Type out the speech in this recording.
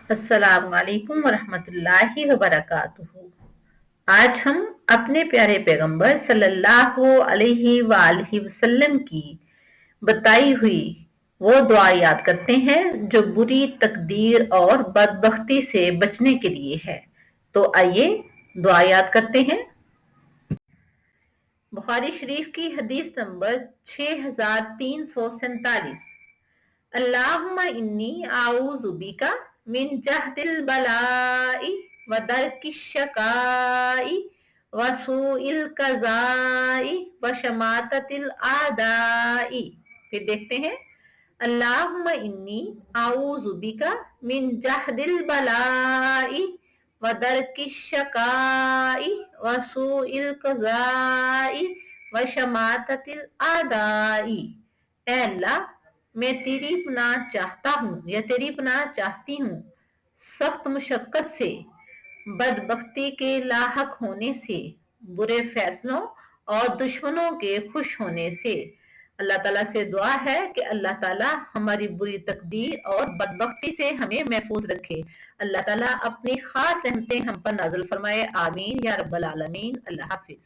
अस्सलाम वालेकुम वरहमतुल्लाहि वबरकातुहू। आज हम अपने प्यारे पैगंबर सल्लल्लाहु अलैहि वालैहि वसल्लम की बताई हुई वो दुआ याद करते हैं जो बुरी तकदीर और बदबख्ती से बचने के लिए है। तो आइए दुआ याद करते हैं। बुखारी शरीफ की हदीस नंबर 6347। अल्लाहुम्मा इन्नी आऊज़ु बिका मिन जहदिल बलाई व दरकिश शकाई व सूइल कज़ाई व शमाततिल आदाई। फिर देखते हैं। अल्लाहुम्मा इन्नी आऊज़ु बिका मिन जहदिल बलाई व दरकिश शकाई व सूइल कज़ाई व शमाततिल आदाई। ऐ अल्लाह, मैं तेरी पनाह चाहता हूँ या तेरी पनाह चाहती हूँ सख्त मुशक्कत से, बदबख्ती के लाहक होने से, बुरे फैसलों और दुश्मनों के खुश होने से। अल्लाह ताला से दुआ है कि अल्लाह ताला हमारी बुरी तकदीर और बदबख्ती से हमें महफूज रखे। अल्लाह ताला अपनी खास रहमतें हम पर नाज़िल फरमाए। आमीन या रब्बल आलमीन। अल्लाह हाफिज।